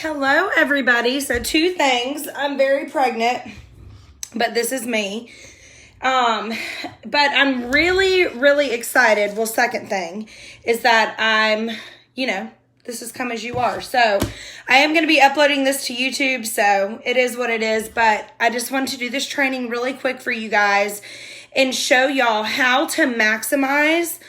Hello, everybody. So two things. I'm very pregnant, but this is me. But I'm really excited. Well, second thing is that this is Come As You Are. So I am going to be uploading this to YouTube. So it is what it is. But I just wanted to do this training really quick for you guys and show y'all how to maximize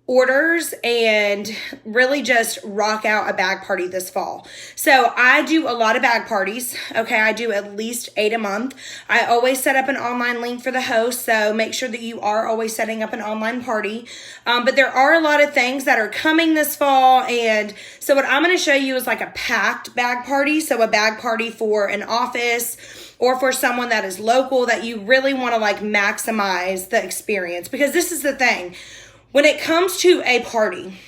orders and really just rock out a bag party this fall. So I do a lot of bag parties. Okay, I do at least 8 a month. I always set up an online link for the host, so make sure that you are always setting up an online party. But there are a lot of things that are coming this fall, and so what I'm going to show you is like a packed bag party. So a bag party for an office or for someone that is local that you really want to like maximize the experience, because this is the thing. When it comes to a party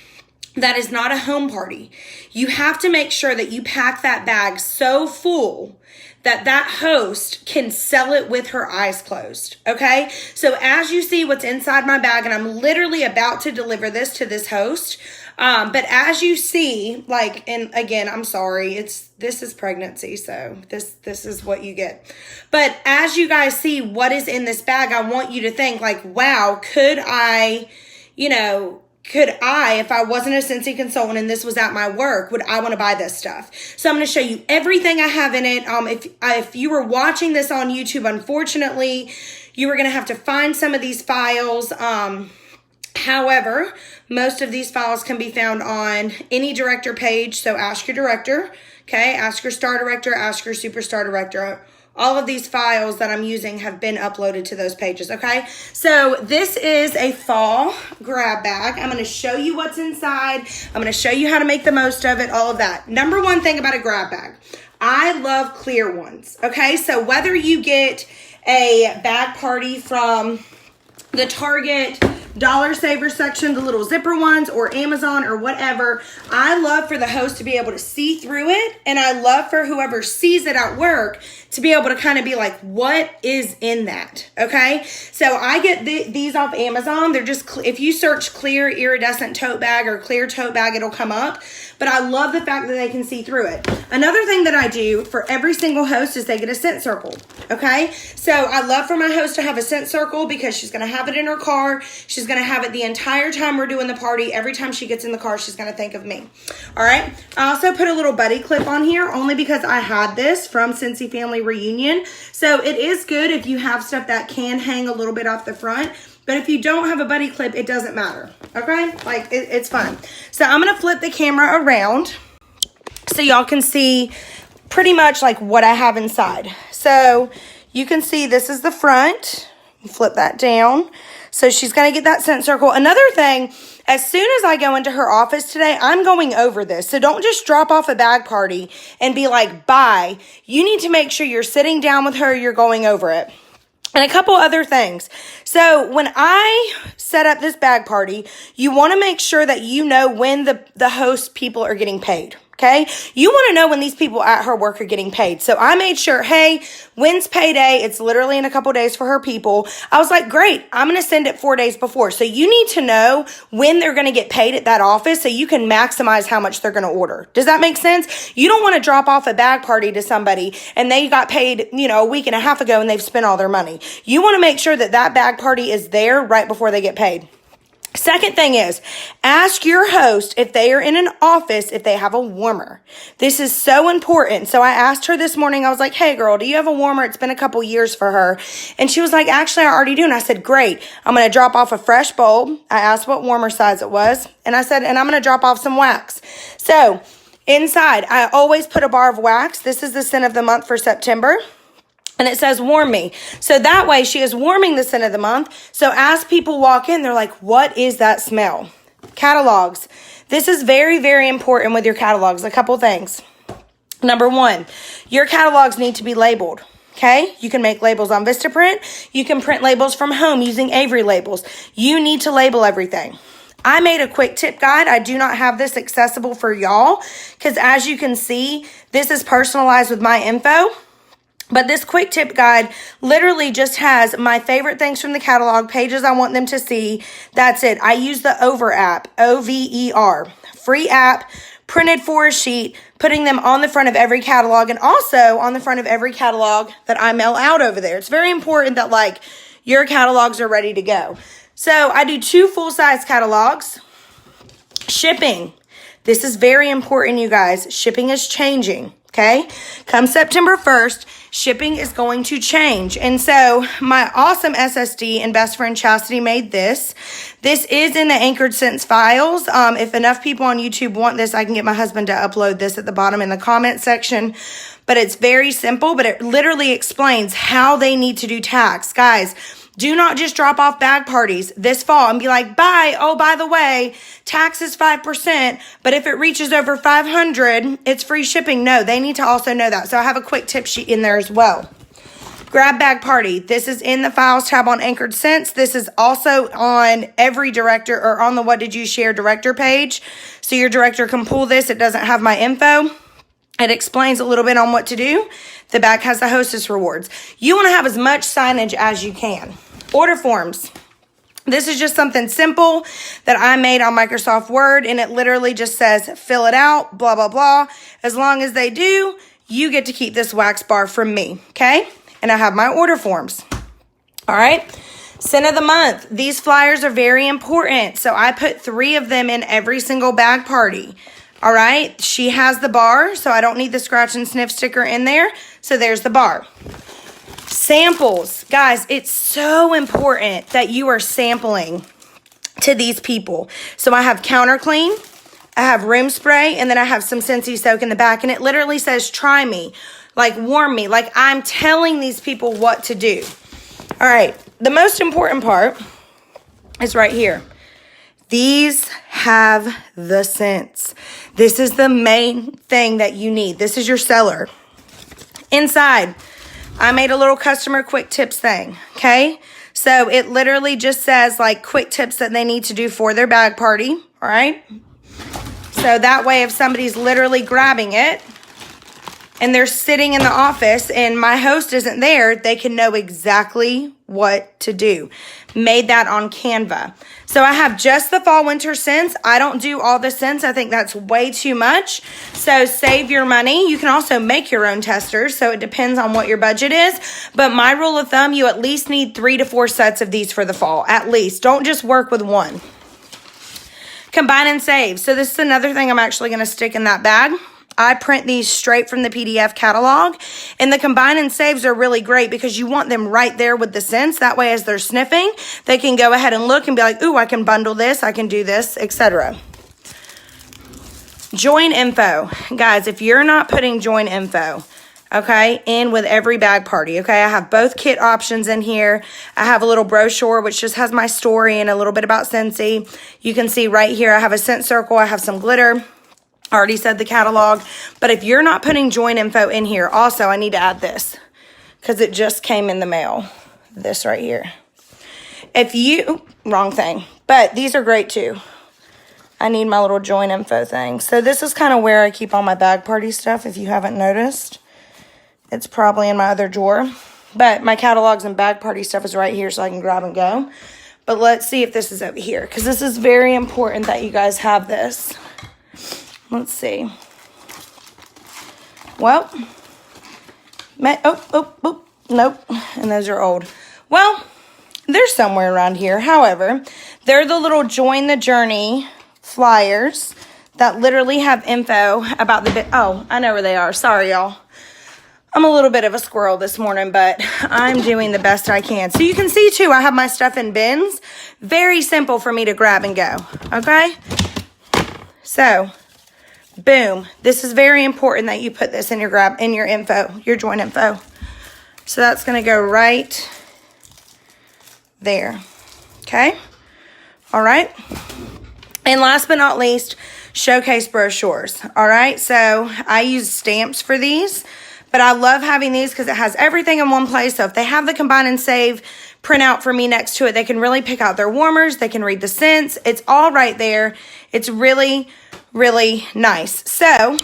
that is not a home party, you have to make sure that you pack that bag so full that that host can sell it with her eyes closed, okay? So as you see what's inside my bag, and I'm literally about to deliver this to this host, but as you see, like, and again, I'm sorry, this is pregnancy, so this is what you get. But as you guys see what is in this bag, I want you to think like, wow, could I, if I wasn't a Scentsy consultant and this was at my work, would I want to buy this stuff? So I'm going to show you everything I have in it. If you were watching this on YouTube, unfortunately, you were going to have to find some of these files. However, most of these files can be found on any director page. So ask your director, okay? Ask your star director, ask your superstar director. All of these files that I'm using have been uploaded to those pages, okay? So this is a fall grab bag. I'm going to show you what's inside. I'm going to show you how to make the most of it, all of that. Number one thing about a grab bag, I love clear ones, okay? So whether you get a bag party from the Target Dollar Saver section, the little zipper ones, or Amazon or whatever, I love for the host to be able to see through it, and I love for whoever sees it at work to be able to kind of be like, what is in that? Okay, so I get these off Amazon. They're just, if you search clear iridescent tote bag or clear tote bag, it'll come up. But I love the fact that they can see through it. Another thing that I do for every single host is they get a scent circle. Okay, so I love for my host to have a scent circle because she's going to have it in her car. She's going to have it the entire time we're doing the party. Every time she gets in the car, she's going to think of me. All right, I also put a little buddy clip on here only because I had this from Scentsy Family Reunion. So it is good if you have stuff that can hang a little bit off the front. But if you don't have a buddy clip, it doesn't matter, okay? Like, it's fine. So I'm going to flip the camera around so y'all can see pretty much like what I have inside. So you can see this is the front. Flip that down. So she's going to get that scent circle. Another thing, as soon as I go into her office today, I'm going over this. So don't just drop off a bag party and be like, bye. You need to make sure you're sitting down with her, you're going over it. And a couple other things. So when I set up this bag party, you want to make sure that you know when the host people are getting paid. Okay, you want to know when these people at her work are getting paid. So I made sure, hey, when's payday? It's literally in a couple days for her people. I was like, great, I'm going to send it 4 days before. So you need to know when they're going to get paid at that office so you can maximize how much they're going to order. Does that make sense? You don't want to drop off a bag party to somebody and they got paid, a week and a half ago and they've spent all their money. You want to make sure that that bag party is there right before they get paid. Second thing is, ask your host if they are in an office, if they have a warmer. This is so important. So I asked her this morning, I was like, hey girl, do you have a warmer? It's been a couple years for her. And she was like, actually, I already do. And I said, great. I'm going to drop off a fresh bulb. I asked what warmer size it was. And I said, and I'm going to drop off some wax. So inside, I always put a bar of wax. This is the scent of the month for September. And it says, warm me. So that way she is warming the scent of the month. So as people walk in, they're like, what is that smell? Catalogs. This is very important with your catalogs. A couple things. Number one, your catalogs need to be labeled. Okay? You can make labels on Vistaprint. You can print labels from home using Avery labels. You need to label everything. I made a quick tip guide. I do not have this accessible for y'all because as you can see, this is personalized with my info. But this quick tip guide literally just has my favorite things from the catalog, pages I want them to see. That's it. I use the Over app, Over, free app, printed for a sheet, putting them on the front of every catalog and also on the front of every catalog that I mail out over there. It's very important that like your catalogs are ready to go. So I do 2 full-size catalogs. Shipping. This is very important, you guys. Shipping is changing, okay? Come September 1st, shipping is going to change. And so my awesome SSD and best friend Chastity made this. This is in the Anchored Scents files. If enough people on YouTube want this, I can get my husband to upload this at the bottom in the comment section. But it's very simple, but it literally explains how they need to do tax. Guys, do not just drop off bag parties this fall and be like, bye. Oh, by the way, tax is 5%, but if it reaches over 500, it's free shipping. No, they need to also know that. So I have a quick tip sheet in there as well. Grab bag party. This is in the files tab on Anchored Scents. This is also on every director or on the What Did You Share director page. So your director can pull this. It doesn't have my info. It explains a little bit on what to do. The back has the hostess rewards. You want to have as much signage as you can. Order forms. This is just something simple that I made on Microsoft Word, and it literally just says, fill it out, blah, blah, blah. As long as they do, you get to keep this wax bar from me, okay? And I have my order forms. All right. Scent of the month. These flyers are very important. So I put 3 of them in every single bag party. All right. She has the bar, so I don't need the scratch and sniff sticker in there. So there's the bar. Samples. Guys, it's so important that you are sampling to these people. So I have Counter Clean, I have Room Spray, and then I have some Scentsy Soak in the back. And it literally says, try me, like warm me. Like I'm telling these people what to do. All right. The most important part is right here. These have the scents. This is the main thing that you need. This is your seller. Inside, I made a little customer quick tips thing, okay? So it literally just says like quick tips that they need to do for their bag party, all right? So that way if somebody's literally grabbing it and they're sitting in the office and my host isn't there, they can know exactly what to do. Made that on Canva. So I have just the fall winter scents. I don't do all the scents. I think that's way too much. So save your money. You can also make your own testers. So it depends on what your budget is. But my rule of thumb, you at least need 3 to 4 sets of these for the fall. At least. Don't just work with one. Combine and save. So this is another thing I'm actually going to stick in that bag. I print these straight from the PDF catalog, and the combine and saves are really great because you want them right there with the scents. That way, as they're sniffing, they can go ahead and look and be like, ooh, I can bundle this, I can do this, etc. Join info. Guys, if you're not putting join info, okay, in with every bag party, okay, I have both kit options in here. I have a little brochure, which just has my story and a little bit about Scentsy. You can see right here, I have a scent circle, I have some glitter. I already said the catalog, but if you're not putting join info in here, also I need to add this because it just came in the mail. This right here. If you, wrong thing, but these are great too. I need my little join info thing. So this is kind of where I keep all my bag party stuff. If you haven't noticed, it's probably in my other drawer, but my catalogs and bag party stuff is right here so I can grab and go. But let's see if this is over here because this is very important that you guys have this. Let's see. Well, nope. And those are old. Well, they're somewhere around here. However, they're the little Join the Journey flyers that literally have info about the oh, I know where they are. Sorry, y'all. I'm a little bit of a squirrel this morning, but I'm doing the best I can. So you can see, too, I have my stuff in bins. Very simple for me to grab and go. Okay? So boom. This is very important that you put this in your info, your join info. So that's going to go right there. Okay. All right. And last but not least, showcase brochures. All right. So I use stamps for these, but I love having these because it has everything in one place. So if they have the combine and save printout for me next to it, they can really pick out their warmers. They can read the scents. It's all right there. It's really nice. So,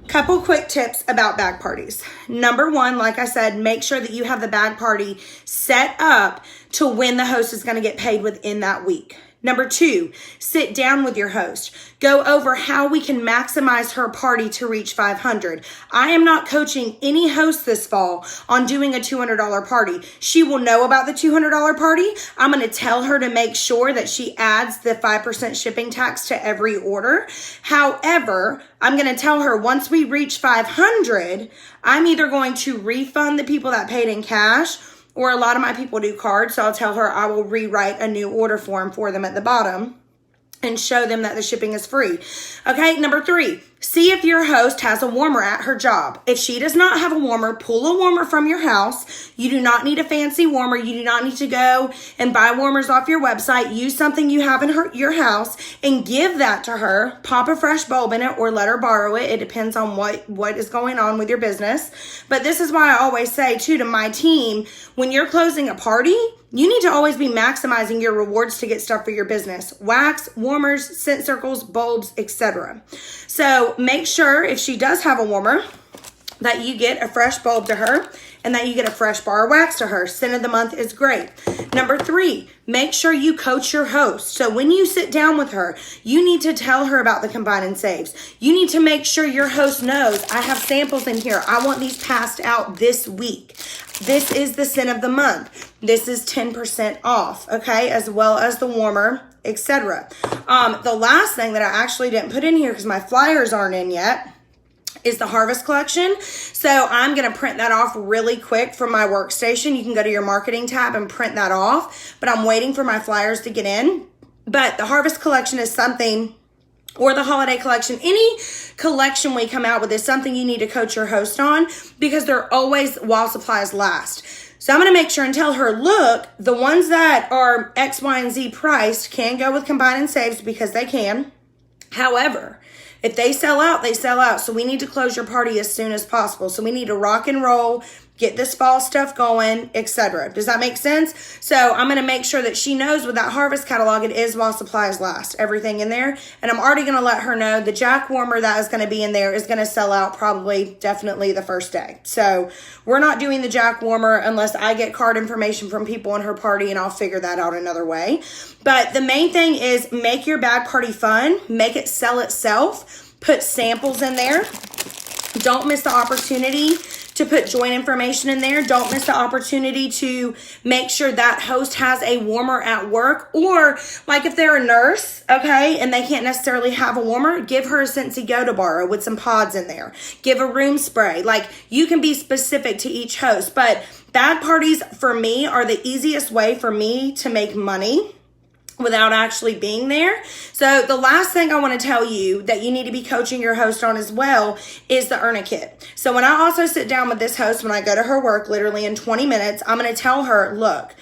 couple quick tips about bag parties. Number 1, like I said, make sure that you have the bag party set up to when the host is going to get paid within that week. Number 2, sit down with your host. Go over how we can maximize her party to reach 500. I am not coaching any host this fall on doing a $200 party. She will know about the $200 party. I'm going to tell her to make sure that she adds the 5% shipping tax to every order. However, I'm going to tell her once we reach 500, I'm either going to refund the people that paid in cash, or a lot of my people do cards, so I'll tell her I will rewrite a new order form for them at the bottom and show them that the shipping is free. Okay, number 3, see if your host has a warmer at her job. If she does not have a warmer, pull a warmer from your house. You do not need a fancy warmer. You do not need to go and buy warmers off your website. Use something you have in your house and give that to her. Pop a fresh bulb in it or let her borrow it. It depends on what is going on with your business. But this is why I always say too to my team, when you're closing a party, you need to always be maximizing your rewards to get stuff for your business. Wax, warmers, scent circles, bulbs, etc. So make sure if she does have a warmer that you get a fresh bulb to her and that you get a fresh bar of wax to her. Scent of the month is great. Number 3, make sure you coach your host. So when you sit down with her, you need to tell her about the combine and saves. You need to make sure your host knows, I have samples in here. I want these passed out this week. This is the scent of the month. This is 10% off, okay, as well as the warmer, etc. The last thing that I actually didn't put in here because my flyers aren't in yet is the harvest collection. So I'm going to print that off really quick from my workstation. You can go to your marketing tab and print that off, but I'm waiting for my flyers to get in. But the harvest collection is something, or the holiday collection, any collection we come out with is something you need to coach your host on because they're always while supplies last. So I'm going to make sure and tell her, look, the ones that are X, Y, and Z priced can go with combine and saves because they can. However, if they sell out, they sell out. So we need to close your party as soon as possible. So we need to rock and roll, get this fall stuff going, etc. Does that make sense? So I'm going to make sure that she knows with that harvest catalog, it is while supplies last, everything in there. And I'm already going to let her know the Jack warmer that is going to be in there is going to sell out probably definitely the first day. So we're not doing the Jack warmer unless I get card information from people in her party, and I'll figure that out another way. But the main thing is make your bag party fun, make it sell itself, put samples in there. Don't miss the opportunity to put joint information in there. Don't miss the opportunity to make sure that host has a warmer at work, or like if they're a nurse, okay, and they can't necessarily have a warmer, give her a Scentsy Go to borrow with some pods in there. Give a room spray. Like, you can be specific to each host, but bag parties for me are the easiest way for me to make money without actually being there. So the last thing I want to tell you that you need to be coaching your host on as well is the earn a kit. So when I also sit down with this host, when I go to her work, literally in 20 minutes, I'm going to tell her, look,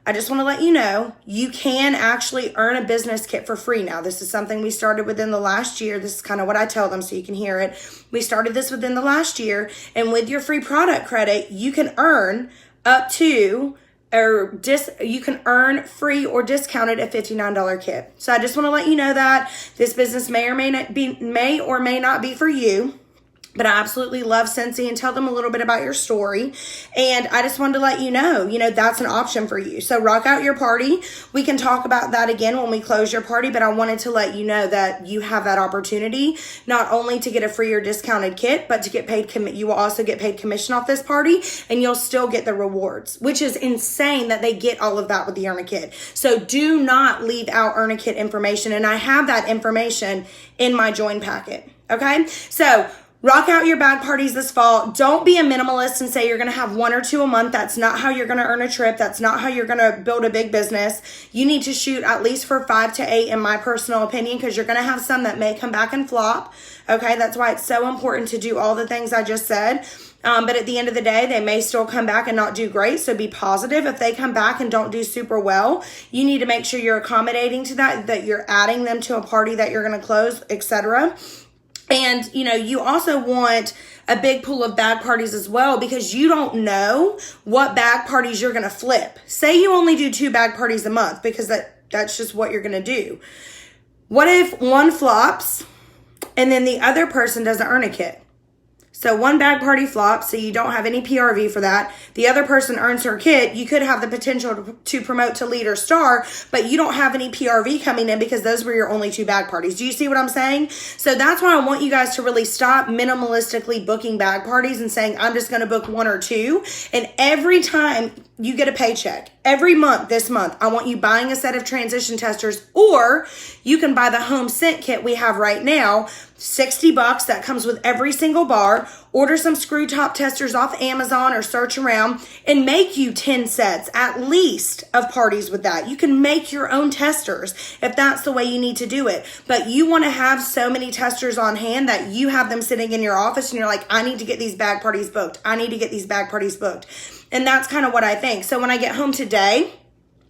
I just want to let you know, you can actually earn a business kit for free now. This is something we started within the last year. This is kind of what I tell them so you can hear it. We started this within the last year, and with your free product credit, you can earn up to you can earn free or discounted a $59 kit. So I just want to let you know that this business may or may not be for you. But I absolutely love Scentsy, and tell them a little bit about your story. And I just wanted to let you know, that's an option for you. So rock out your party. We can talk about that again when we close your party, but I wanted to let you know that you have that opportunity, not only to get a free or discounted kit, but to get paid. You will also get paid commission off this party, and you'll still get the rewards, which is insane that they get all of that with the Earn a Kit. So do not leave out Earn a Kit information. And I have that information in my join packet. Okay. So rock out your bag parties this fall. Don't be a minimalist and say you're going to have 1 or 2 a month. That's not how you're going to earn a trip. That's not how you're going to build a big business. You need to shoot at least for 5 to 8 in my personal opinion, because you're going to have some that may come back and flop. Okay, that's why it's so important to do all the things I just said. But at the end of the day, they may still come back and not do great. So be positive. If they come back and don't do super well, you need to make sure you're accommodating to that you're adding them to a party that you're going to close, etc. And, you also want a big pool of bag parties as well, because you don't know what bag parties you're going to flip. Say you only do 2 bag parties a month, because that's just what you're going to do. What if one flops and then the other person doesn't earn a kit? So one bag party flops, so you don't have any PRV for that. The other person earns her kit. You could have the potential to promote to lead or star, but you don't have any PRV coming in because those were your only 2 bag parties. Do you see what I'm saying? So that's why I want you guys to really stop minimalistically booking bag parties and saying, I'm just going to book 1 or 2. And every time you get a paycheck, every month this month, I want you buying a set of transition testers, or you can buy the home scent kit we have right now, $60. That comes with every single bar. Order some screw top testers off Amazon or search around and make you 10 sets at least of parties with that. You can make your own testers if that's the way you need to do it. But you want to have so many testers on hand that you have them sitting in your office and you're like, I need to get these bag parties booked. I need to get these bag parties booked. And that's kind of what I think. So when I get home today,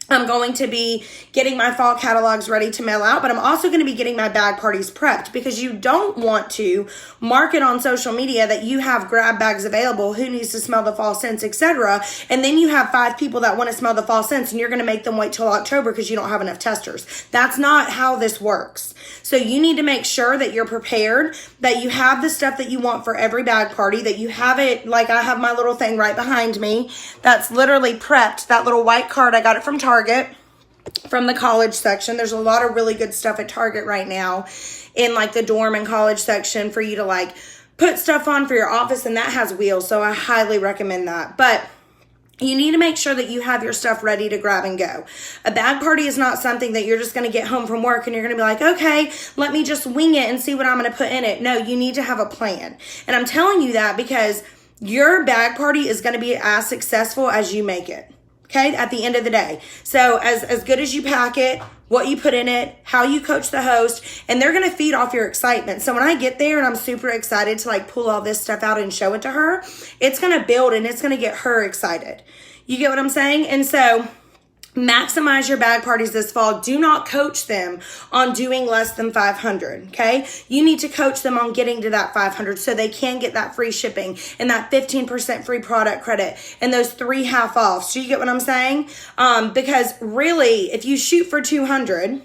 I'm going to be getting my fall catalogs ready to mail out, but I'm also going to be getting my bag parties prepped, because you don't want to market on social media that you have grab bags available, who needs to smell the fall scents, etc. And then you have 5 people that want to smell the fall scents and you're going to make them wait till October because you don't have enough testers. That's not how this works. So you need to make sure that you're prepared, that you have the stuff that you want for every bag party, that you have it, like I have my little thing right behind me that's literally prepped, that little white card. I got it from Target, from the college section. There's a lot of really good stuff at Target right now in like the dorm and college section for you to like put stuff on for your office, and that has wheels, so I highly recommend that. But you need to make sure that you have your stuff ready to grab and go. A bag party is not something that you're just going to get home from work and you're going to be like, okay, let me just wing it and see what I'm going to put in it. No, you need to have a plan. And I'm telling you that because your bag party is going to be as successful as you make it. Okay, at the end of the day. So as good as you pack it, what you put in it, how you coach the host, and they're going to feed off your excitement. So when I get there and I'm super excited to like pull all this stuff out and show it to her, it's going to build and it's going to get her excited. You get what I'm saying? And so maximize your bag parties this fall. Do not coach them on doing less than 500, okay? You need to coach them on getting to that 500 so they can get that free shipping and that 15% free product credit and those 3 half offs. Do you get what I'm saying? Because really, if you shoot for 200,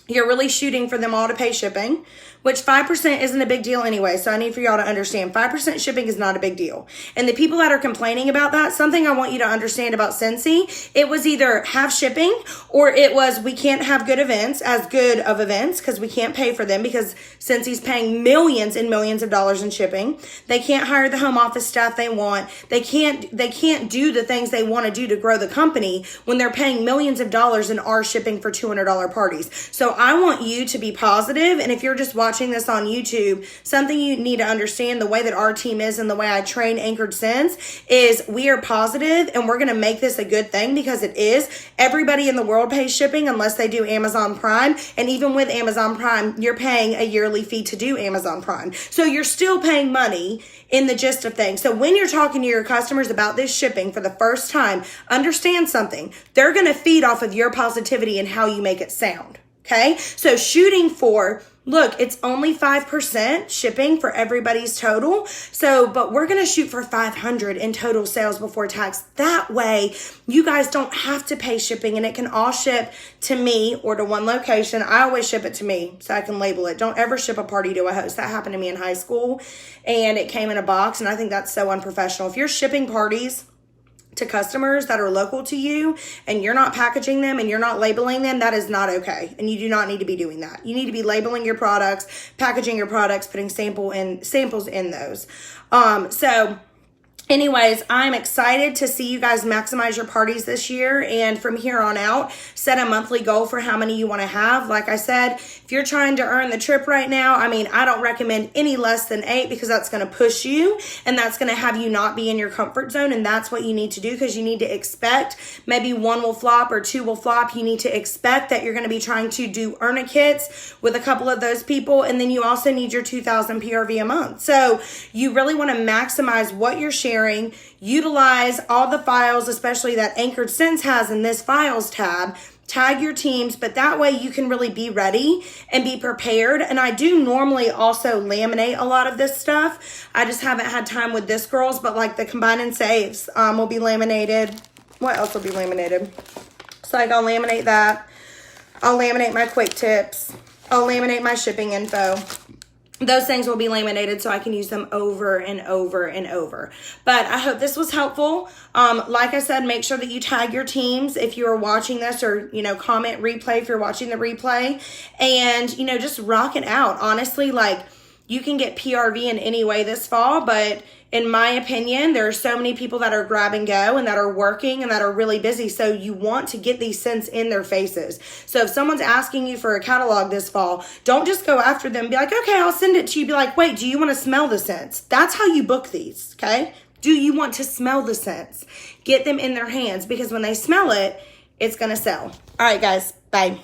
you're really shooting for them all to pay shipping, which 5% isn't a big deal anyway. So I need for y'all to understand 5% shipping is not a big deal. And the people that are complaining about that, something I want you to understand about Scentsy, it was either have shipping or it was we can't have good events, as good of events, because we can't pay for them because Scentsy's paying millions and millions of dollars in shipping. They can't hire the home office staff they want. They can't do the things they want to do to grow the company when they're paying millions of dollars and are shipping for $200 parties. So I want you to be positive, and if you're just watching this on YouTube, something you need to understand, the way that our team is and the way I train Anchored Scents is we are positive and we're going to make this a good thing, because it is. Everybody in the world pays shipping unless they do Amazon Prime, and even with Amazon Prime, you're paying a yearly fee to do Amazon Prime. So you're still paying money in the gist of things. So when you're talking to your customers about this shipping for the first time, understand something. They're going to feed off of your positivity and how you make it sound. Okay, so shooting for, look, it's only 5% shipping for everybody's total. So, but we're going to shoot for 500 in total sales before tax. That way, you guys don't have to pay shipping and it can all ship to me or to one location. I always ship it to me so I can label it. Don't ever ship a party to a host. That happened to me in high school and it came in a box, and I think that's so unprofessional. If you're shipping parties to customers that are local to you and you're not packaging them and you're not labeling them, that is not okay. And you do not need to be doing that. You need to be labeling your products, packaging your products, putting samples in those. So anyways, I'm excited to see you guys maximize your parties this year, and from here on out, set a monthly goal for how many you want to have. Like I said, if you're trying to earn the trip right now, I don't recommend any less than 8, because that's going to push you and that's going to have you not be in your comfort zone, and that's what you need to do, because you need to expect maybe 1 will flop or 2 will flop. You need to expect that you're going to be trying to do earn kits with a couple of those people, and then you also need your 2,000 PRV a month. So you really want to maximize what you're sharing. Utilize all the files, especially that Anchored Scents has in this files tab. Tag your teams, but that way you can really be ready and be prepared. And I do normally also laminate a lot of this stuff. I just haven't had time with this, girls, but like the combine and saves will be laminated. What else will be laminated? So like I'll laminate that. I'll laminate my quick tips. I'll laminate my shipping info. those things will be laminated so I can use them over and over and over. But I hope this was helpful. Like I said, make sure that you tag your teams if you are watching this, or, you know, comment replay if you're watching the replay, and, you know, just rock it out. Honestly, like, you can get PRV in any way this fall, but in my opinion, there are so many people that are grab and go and that are working and that are really busy. So you want to get these scents in their faces. So if someone's asking you for a catalog this fall, don't just go after them. Be like, okay, I'll send it to you. Be like, wait, do you want to smell the scents? That's how you book these, okay? Do you want to smell the scents? Get them in their hands, because when they smell it, it's going to sell. All right, guys, bye.